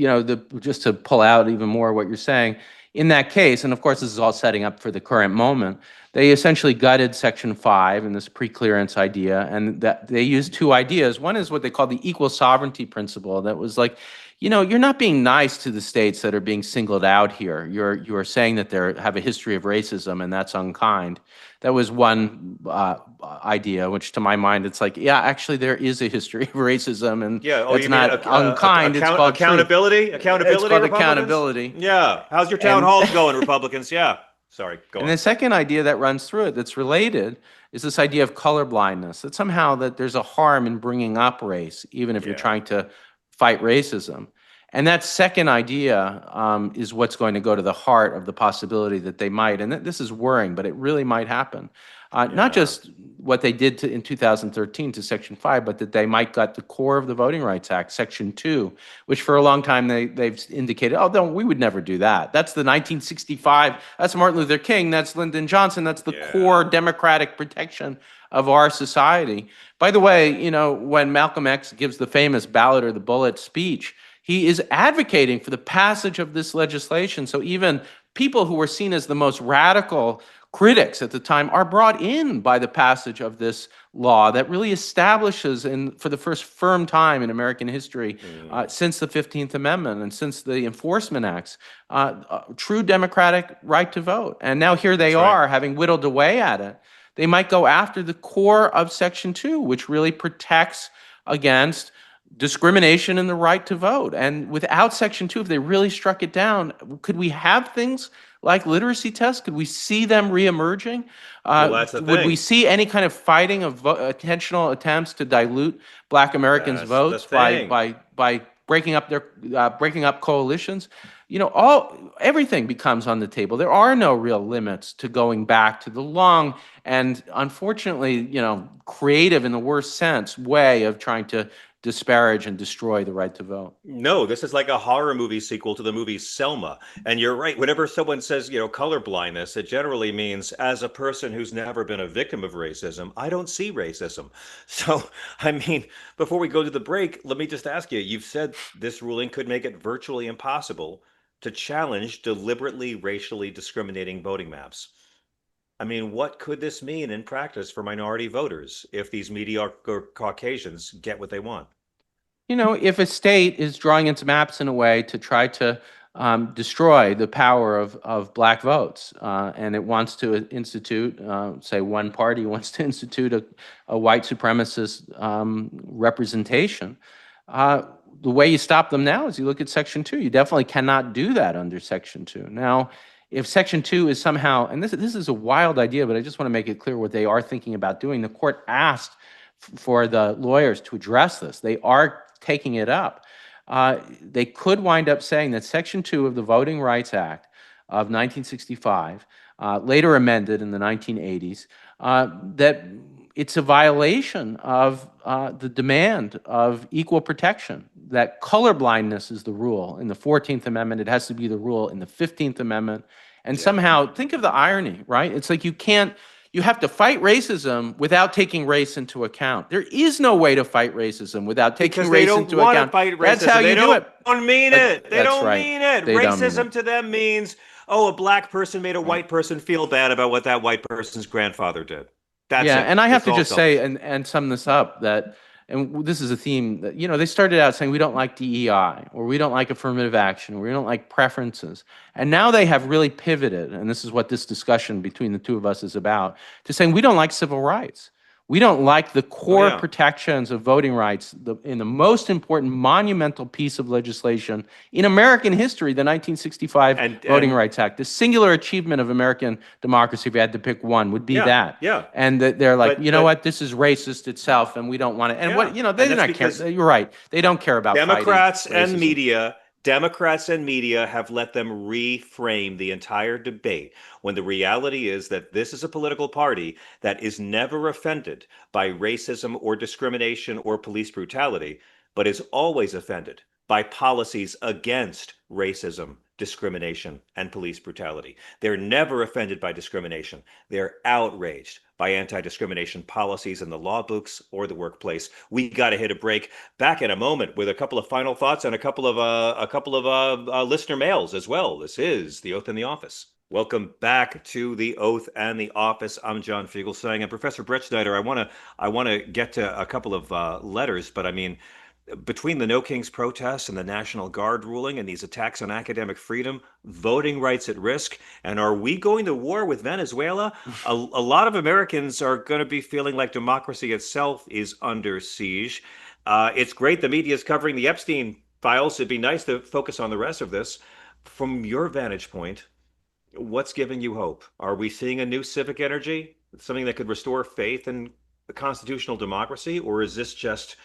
just to pull out even more what you're saying, in that case, and of course this is all setting up for the current moment, they essentially gutted Section 5 and this pre-clearance idea, and that they used two ideas. One is what they call the equal sovereignty principle. That was like, you're not being nice to the states that are being singled out here. You are saying that they have a history of racism, and that's unkind. That was one idea, which to my mind, it's like, yeah, actually there is a history of racism, and it's not unkind. It's called accountability. Accountability. It's called accountability. Yeah. How's your town halls going, Republicans? Yeah. Sorry, go on. And the second idea that runs through it that's related is this idea of colorblindness, that somehow that there's a harm in bringing up race, even if you're trying to fight racism. And that second idea is what's going to go to the heart of the possibility that they might, and this is worrying, but it really might happen. Not just what they did in 2013 to Section 5, but that they might gut the core of the Voting Rights Act, Section 2, which for a long time they've indicated, oh, no, we would never do that. That's the 1965, that's Martin Luther King, that's Lyndon Johnson, that's the core democratic protection of our society. By the way, when Malcolm X gives the famous ballot or the bullet speech, he is advocating for the passage of this legislation. So even people who were seen as the most radical critics at the time are brought in by the passage of this law that really establishes, for the first firm time in American history, since the 15th Amendment and since the Enforcement Acts, true democratic right to vote. And now here they are, having whittled away at it. They might go after the core of Section 2, which really protects against discrimination in the right to vote. And without Section 2, if they really struck it down, could we have things like literacy tests? Could we see them reemerging? Well, that's the thing. Would we see any kind of fighting of intentional attempts to dilute Black Americans' votes by breaking up coalitions? Everything becomes on the table. There are no real limits to going back to the long and unfortunately, creative in the worst sense way of trying to disparage and destroy the right to vote. No, this is like a horror movie sequel to the movie Selma. And you're right. Whenever someone says, color blindness, it generally means as a person who's never been a victim of racism, I don't see racism. So, before we go to the break, let me just ask you, you've said this ruling could make it virtually impossible to challenge deliberately racially discriminating voting maps. What could this mean in practice for minority voters if these mediocre Caucasians get what they want? If a state is drawing its maps in a way to try to destroy the power of Black votes, and it wants to institute, say one party wants to institute a white supremacist representation, the way you stop them now is you look at Section 2. You definitely cannot do that under Section 2. Now, if Section 2 is somehow, and this is a wild idea, but I just want to make it clear what they are thinking about doing. The court asked for the lawyers to address this. They are taking it up. They could wind up saying that Section 2 of the Voting Rights Act of 1965, later amended in the 1980s, that it's a violation of the demand of equal protection, that colorblindness is the rule in the 14th Amendment. It has to be the rule in the 15th Amendment. And somehow, think of the irony, right? It's like you have to fight racism without taking race into account. There is no way to fight racism without taking Because they race don't into want to account. fight That's racism. how They you do it. don't mean it. They That's don't right. mean it. They don't mean Racism it. to them means, oh, a black person made a white person feel bad about what that white person's grandfather did. That's Yeah, it. and I have It's to all just say selfish. and sum this up that, and this is a theme that, they started out saying we don't like DEI, or we don't like affirmative action, or we don't like preferences. And now they have really pivoted, and this is what this discussion between the two of us is about, to saying we don't like civil rights. We don't like the Oh core yeah. protections of voting rights in the most important monumental piece of legislation in American history, the 1965 Voting And Rights Act. The singular achievement of American democracy, if you had to pick one, would be yeah, that. yeah. And that they're like, you know But what, this is racist itself, and we don't want it. And yeah, they and do that's not care. because You're right. They don't care about fighting Democrats and racism. media, Democrats and media have let them reframe the entire debate when the reality is that this is a political party that is never offended by racism or discrimination or police brutality, but is always offended by policies against racism, discrimination, and police brutality. They're never offended by discrimination. They're outraged by anti-discrimination policies in the law books or the workplace. We got to hit a break. Back in a moment with a couple of final thoughts and a couple of listener mails as well. This is The Oath in the Office. Welcome back to The Oath and the Office. I'm John Fugelsang, and Professor Brettschneider. I want to get to a couple of letters, but I mean, between the No Kings protests and the National Guard ruling and these attacks on academic freedom, voting rights at risk, and are we going to war with Venezuela? A lot of Americans are going to be feeling like democracy itself is under siege. It's great the media is covering the Epstein files. It'd be nice to focus on the rest of this. From your vantage point, what's giving you hope? Are we seeing a new civic energy, something that could restore faith in the constitutional democracy, or is this just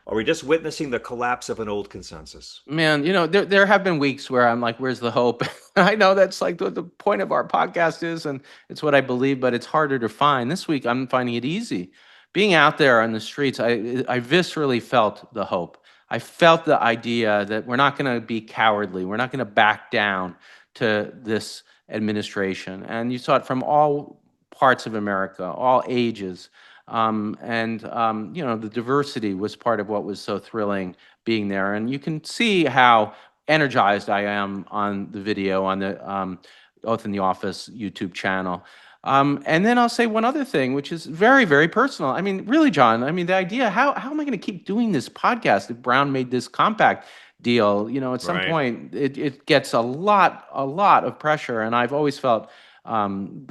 are we just witnessing the collapse of an old consensus? Man, there have been weeks where I'm like, where's the hope? I know that's like what the point of our podcast is, and it's what I believe, but it's harder to find. This week, I'm finding it easy. Being out there on the streets, I viscerally felt the hope. I felt the idea that we're not going to be cowardly. We're not going to back down to this administration. And you saw it from all parts of America, all ages. The diversity was part of what was so thrilling being there. And you can see how energized I am on the video on the Oath in the Office YouTube channel. And then I'll say one other thing, which is very, very personal. I mean, really, John, I mean, the idea, how am I going to keep doing this podcast if Brown made this compact deal? At some Right. point, it gets a lot of pressure. And I've always felt and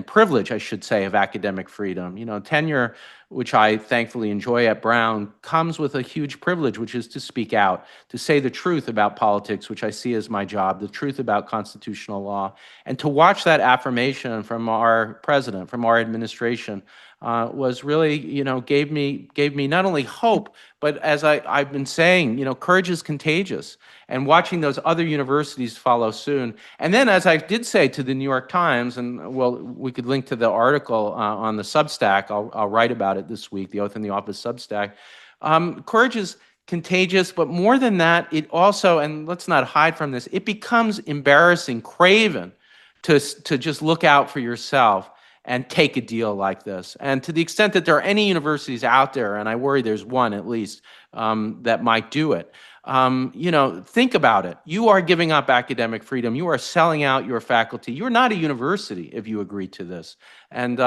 privilege, I should say, of academic freedom. Tenure, which I thankfully enjoy at Brown, comes with a huge privilege, which is to speak out, to say the truth about politics, which I see as my job, the truth about constitutional law, and to watch that affirmation from our president, from our administration, was really, gave me not only hope, but as I've been saying, courage is contagious. And watching those other universities follow soon. And then, as I did say to the New York Times, and well, we could link to the article on the Substack. I'll write about it this week, the Oath in the Office Substack. Courage is contagious, but more than that, it also, and let's not hide from this, it becomes embarrassing, craven to just look out for yourself and take a deal like this. And to the extent that there are any universities out there, and I worry there's one at least, that might do it, think about it. You are giving up academic freedom. You are selling out your faculty. You're not a university if you agree to this. And,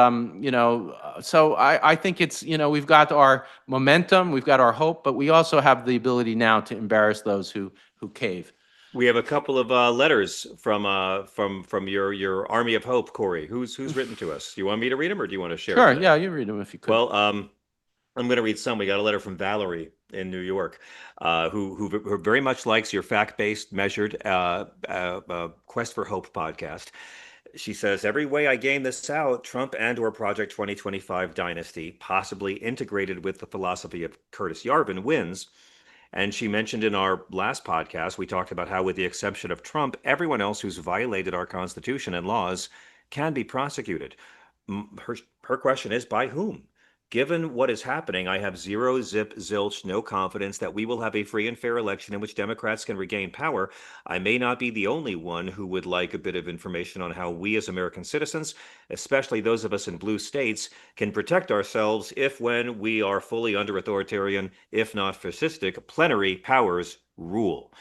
so I think it's, we've got our momentum, we've got our hope, but we also have the ability now to embarrass those who cave. We have a couple of letters from your army of hope, Corey. Who's written to us? Do you want me to read them, or do you want to share? Sure, today? yeah, you read them if you could. Well, I'm going to read some. We got a letter from Valerie in New York, who very much likes your fact-based, measured Quest for Hope podcast. She says, every way I game this out, Trump and/or Project 2025 dynasty, possibly integrated with the philosophy of Curtis Yarvin, wins. And she mentioned in our last podcast, we talked about how, with the exception of Trump, everyone else who's violated our Constitution and laws can be prosecuted. Her question is, by whom? Given what is happening, I have zero, zip, zilch, no confidence that we will have a free and fair election in which Democrats can regain power. I may not be the only one who would like a bit of information on how we as American citizens, especially those of us in blue states, can protect ourselves if, when we are fully under authoritarian, if not fascistic, plenary powers rule.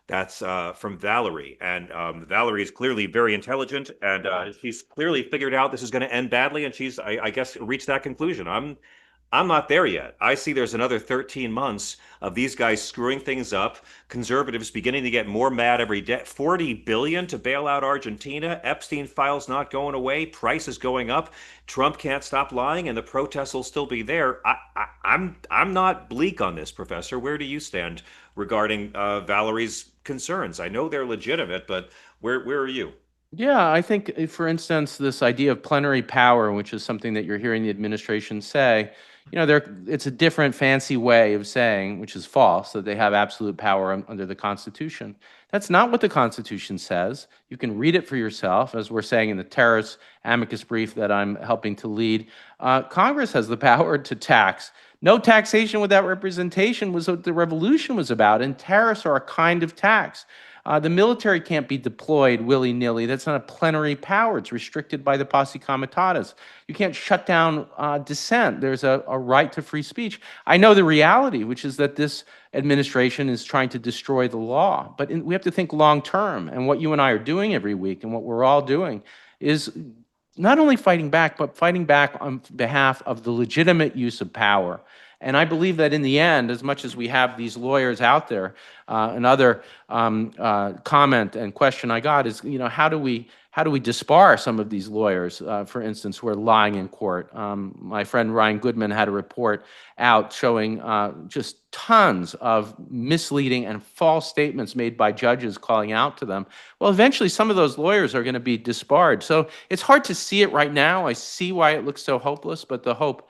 That's from Valerie. And Valerie is clearly very intelligent, and she's clearly figured out this is going to end badly, and she's, I guess, reached that conclusion. I'm not there yet. I see there's another 13 months of these guys screwing things up, conservatives beginning to get more mad every day. 40 billion to bail out Argentina, Epstein files not going away, prices going up, Trump can't stop lying, and the protests will still be there. I'm not bleak on this, Professor. Where do you stand regarding Valerie's concerns? I know they're legitimate, but where are you? Yeah, I think, for instance, this idea of plenary power, which is something that you're hearing the administration say, it's a different fancy way of saying, which is false, that they have absolute power under the Constitution. That's not what the Constitution says. You can read it for yourself, as we're saying in the terrorist amicus brief that I'm helping to lead. Congress has the power to tax. No taxation without representation was what the revolution was about, and tariffs are a kind of tax. The military can't be deployed willy-nilly. That's not a plenary power. It's restricted by the posse comitatus. You can't shut down dissent. There's a right to free speech. I know the reality, which is that this administration is trying to destroy the law. But we have to think long-term. And what you and I are doing every week, and what we're all doing, is not only fighting back, but fighting back on behalf of the legitimate use of power. And I believe that in the end, as much as we have these lawyers out there, another comment and question I got is, how do we disbar some of these lawyers, for instance, who are lying in court? My friend Ryan Goodman had a report out showing just tons of misleading and false statements made by judges calling out to them. Well, eventually some of those lawyers are going to be disbarred. So it's hard to see it right now. I see why it looks so hopeless, but the hope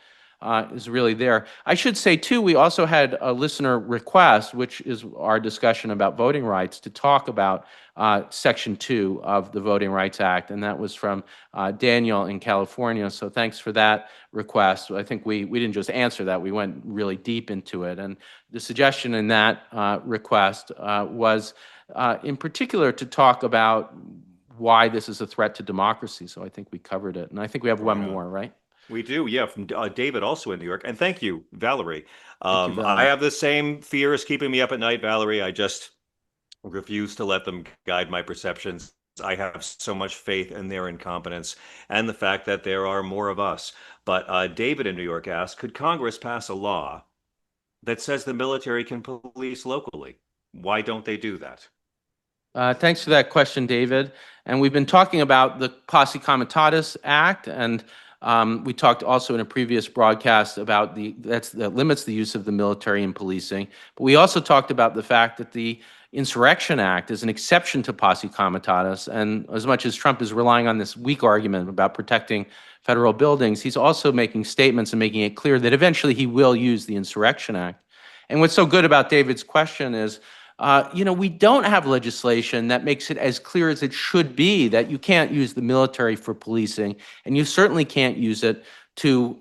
is really there. I should say, too, we also had a listener request, which is our discussion about voting rights, to talk about Section 2 of the Voting Rights Act, and that was from Daniel in California. So thanks for that request. I think we didn't just answer that, we went really deep into it. And the suggestion in that request was, in particular, to talk about why this is a threat to democracy. So I think we covered it. And I think we have one more, right? We do, yeah, from David, also in New York. And thank you, Valerie. Thank you, Valerie. I have the same fears keeping me up at night, Valerie. I just refuse to let them guide my perceptions. I have so much faith in their incompetence and the fact that there are more of us. But David in New York asked, could Congress pass a law that says the military can police locally? Why don't they do that? Thanks for that question, David. And we've been talking about the Posse Comitatus Act, and we talked also in a previous broadcast about that limits the use of the military in policing. But we also talked about the fact that the Insurrection Act is an exception to Posse Comitatus. And as much as Trump is relying on this weak argument about protecting federal buildings, he's also making statements and making it clear that eventually he will use the Insurrection Act. And what's so good about David's question is, we don't have legislation that makes it as clear as it should be that you can't use the military for policing, and you certainly can't use it to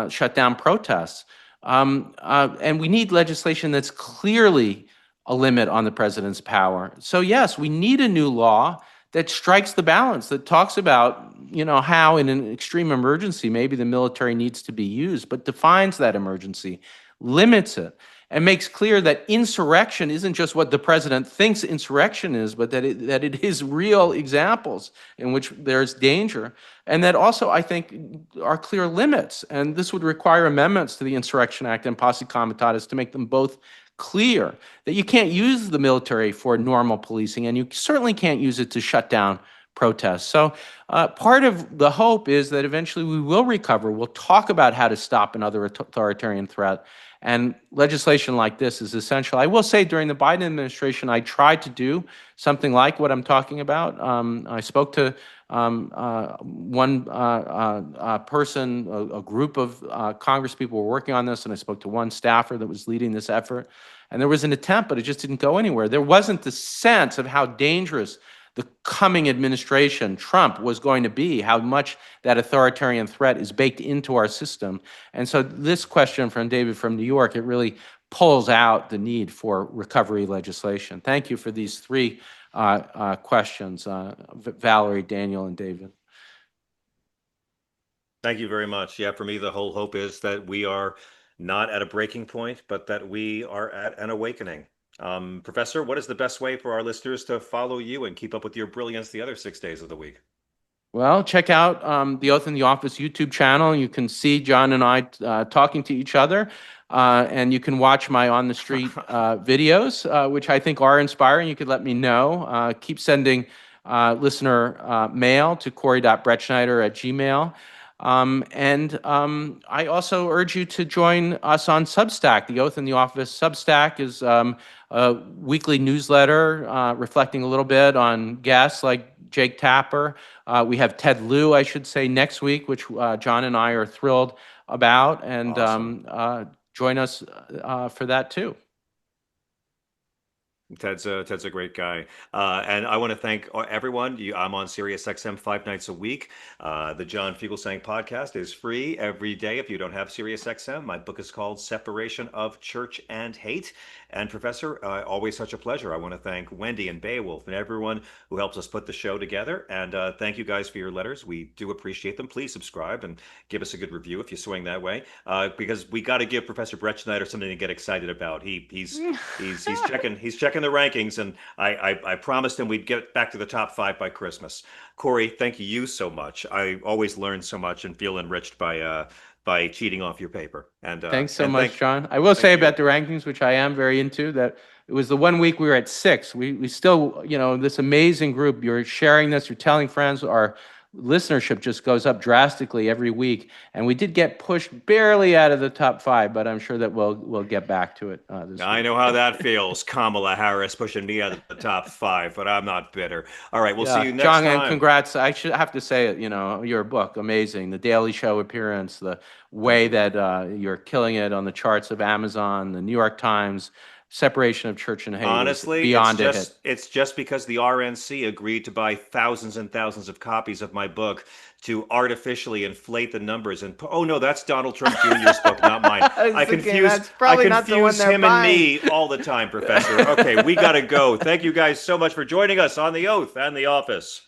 shut down protests. And we need legislation that's clearly a limit on the president's power. So yes, we need a new law that strikes the balance, that talks about, how in an extreme emergency, maybe the military needs to be used, but defines that emergency, limits it, and makes clear that insurrection isn't just what the president thinks insurrection is, but that it is real examples in which there's danger. And that also, I think, are clear limits. And this would require amendments to the Insurrection Act and Posse Comitatus to make them both clear, that you can't use the military for normal policing, and you certainly can't use it to shut down protests. So part of the hope is that eventually we will recover. We'll talk about how to stop another authoritarian threat. And legislation like this is essential. I will say during the Biden administration, I tried to do something like what I'm talking about. I spoke to one person, a group of congresspeople were working on this, and I spoke to one staffer that was leading this effort. And there was an attempt, but it just didn't go anywhere. There wasn't the sense of how dangerous the coming administration, Trump, was going to be, how much that authoritarian threat is baked into our system. And so this question from David from New York, it really pulls out the need for recovery legislation. Thank you for these three questions, Valerie, Daniel, and David. Thank you very much. Yeah, for me, the whole hope is that we are not at a breaking point, but that we are at an awakening. Professor, what is the best way for our listeners to follow you and keep up with your brilliance the other 6 days of the week? Well, check out the Oath in the Office YouTube channel. You can see John and I talking to each other, and you can watch my on the street videos, which I think are inspiring. You could let me know. Keep sending listener mail to Corey.Brettschneider@gmail. I also urge you to join us on Substack. The Oath in the Office Substack is a weekly newsletter reflecting a little bit on guests like Jake Tapper. We have Ted Lieu, I should say, next week, which John and I are thrilled about. And Awesome. join us for that too. Ted's a great guy, and I want to thank everyone. I'm on SiriusXM 5 nights a week. The John Fugelsang podcast is free every day if you don't have SiriusXM. My book is called Separation of Church and Hate. And Professor, always such a pleasure. I want to thank Wendy and Beowulf and everyone who helps us put the show together. And thank you guys for your letters. We do appreciate them. Please subscribe and give us a good review if you swing that way, because we got to give Professor Brettschneider something to get excited about. He's checking the rankings, and I promised him we'd get back to the top 5 by Christmas. Corey, thank you so much. I always learn so much and feel enriched by cheating off your paper. And thanks so and much, John. I will say about the rankings, which I am very into, that it was the one week we were at 6. We still, this amazing group. You're sharing this. You're telling friends. Our listenership just goes up drastically every week, and we did get pushed barely out of the top 5, but I'm sure that we'll get back to it this I week. know how that feels. Kamala Harris pushing me out of the top 5, but I'm not bitter. All right, we'll see you next John, time. and congrats. I should have to say it, your book, amazing. The Daily Show appearance, the way that you're killing it on the charts of Amazon, the New York Times. Separation of Church and Hate. Honestly, beyond a hit. It's just because the RNC agreed to buy thousands and thousands of copies of my book to artificially inflate the numbers. And oh no, that's Donald Trump Jr.'s book, not mine. I confuse him and me all the time, Professor. Okay, we gotta go. Thank you guys so much for joining us on The Oath and The Office.